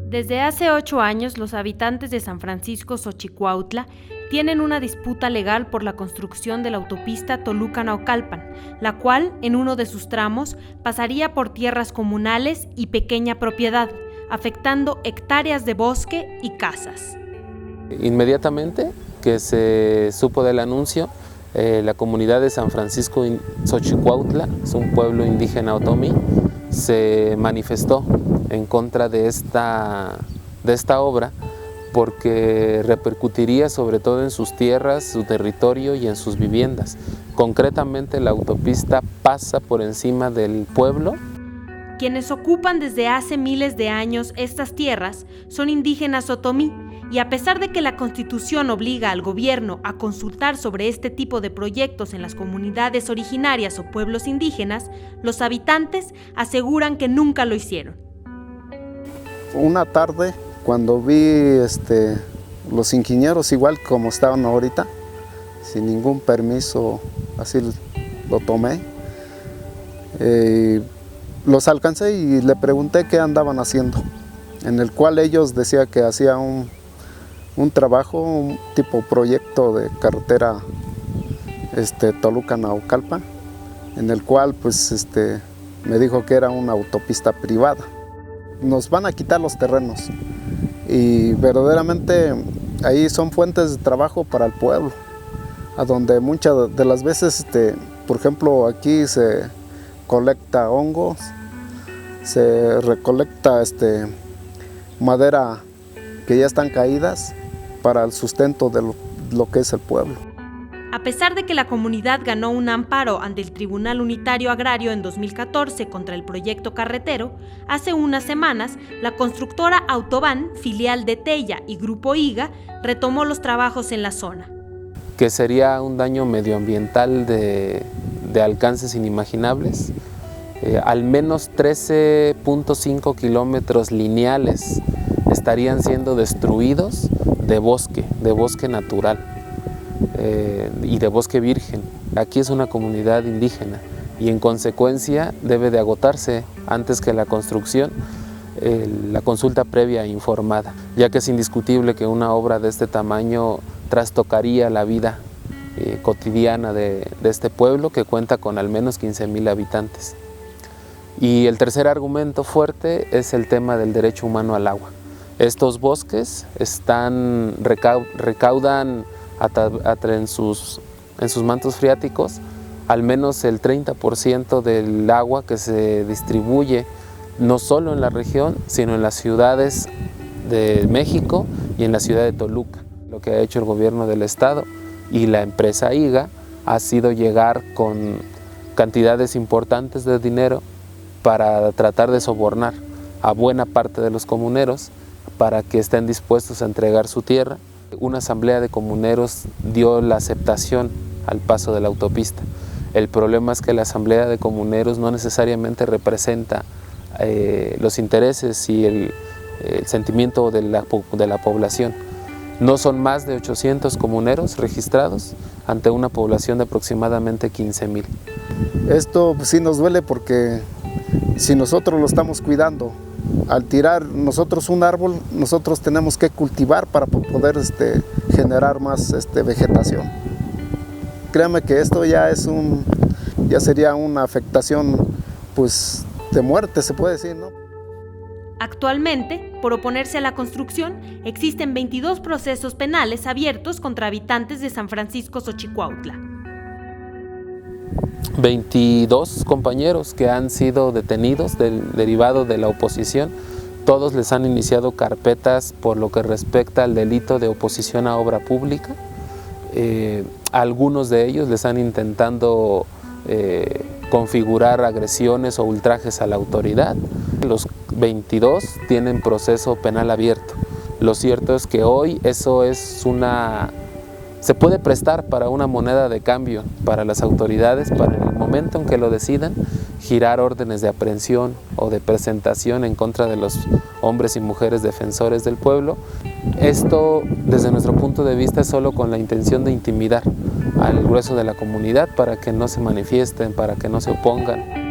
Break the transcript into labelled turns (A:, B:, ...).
A: Desde hace 8 años, los habitantes de San Francisco Xochicuautla tienen una disputa legal por la construcción de la autopista Toluca-Naucalpan, la cual, en uno de sus tramos, pasaría por tierras comunales y pequeña propiedad, afectando hectáreas de bosque y casas.
B: Inmediatamente que se supo del anuncio, la comunidad de San Francisco Xochicuautla, es un pueblo indígena otomí, se manifestó en contra de esta obra porque repercutiría sobre todo en sus tierras, su territorio y en sus viviendas. Concretamente, la autopista pasa por encima del pueblo.
A: Quienes ocupan desde hace miles de años estas tierras son indígenas otomí, y a pesar de que la Constitución obliga al gobierno a consultar sobre este tipo de proyectos en las comunidades originarias o pueblos indígenas, los habitantes aseguran que nunca lo hicieron.
C: Una tarde, cuando vi los ingenieros igual como estaban ahorita, sin ningún permiso, así lo tomé. Los alcancé y le pregunté qué andaban haciendo, en el cual ellos decían que hacía un trabajo, un tipo proyecto de carretera Toluca-Naucalpan, en el cual pues me dijo que era una autopista privada. Nos van a quitar los terrenos y verdaderamente ahí son fuentes de trabajo para el pueblo, a donde muchas de las veces, por ejemplo, aquí se colecta hongos, se recolecta madera que ya están caídas para el sustento de lo que es el pueblo.
A: A pesar de que la comunidad ganó un amparo ante el Tribunal Unitario Agrario en 2014 contra el proyecto carretero, hace unas semanas la constructora Autoban, filial de Tella y Grupo IGA, retomó los trabajos en la zona.
B: Que sería un daño medioambiental de alcances inimaginables. Al menos 13.5 kilómetros lineales estarían siendo destruidos de bosque natural y de bosque virgen. Aquí es una comunidad indígena y en consecuencia debe de agotarse antes que la construcción la consulta previa e informada, ya que es indiscutible que una obra de este tamaño trastocaría la vida cotidiana de este pueblo, que cuenta con al menos 15,000 habitantes. Y el tercer argumento fuerte es el tema del derecho humano al agua. Estos bosques recaudan en sus mantos freáticos al menos el 30% del agua que se distribuye no solo en la región, sino en las ciudades de México y en la ciudad de Toluca. Lo que ha hecho el gobierno del estado y la empresa IGA ha sido llegar con cantidades importantes de dinero para tratar de sobornar a buena parte de los comuneros para que estén dispuestos a entregar su tierra. Una asamblea de comuneros dio la aceptación al paso de la autopista. El problema es que la asamblea de comuneros no necesariamente representa los intereses y el sentimiento de la población. No son más de 800 comuneros registrados ante una población de aproximadamente 15,000.
C: Esto pues, sí nos duele porque si nosotros lo estamos cuidando, al tirar nosotros un árbol, nosotros tenemos que cultivar para poder generar más vegetación. Créame que esto ya sería una afectación pues, de muerte, se puede decir, ¿no?
A: Actualmente, por oponerse a la construcción, existen 22 procesos penales abiertos contra habitantes de San Francisco Xochicuautla.
B: 22 compañeros que han sido detenidos derivado de la oposición. Todos les han iniciado carpetas por lo que respecta al delito de oposición a obra pública. Algunos de ellos les han intentado configurar agresiones o ultrajes a la autoridad. Los 22 tienen proceso penal abierto. Lo cierto es que hoy eso se puede prestar para una moneda de cambio para las autoridades, para en el momento en que lo decidan, girar órdenes de aprehensión o de presentación en contra de los hombres y mujeres defensores del pueblo. Esto, desde nuestro punto de vista, es solo con la intención de intimidar al grueso de la comunidad para que no se manifiesten, para que no se opongan.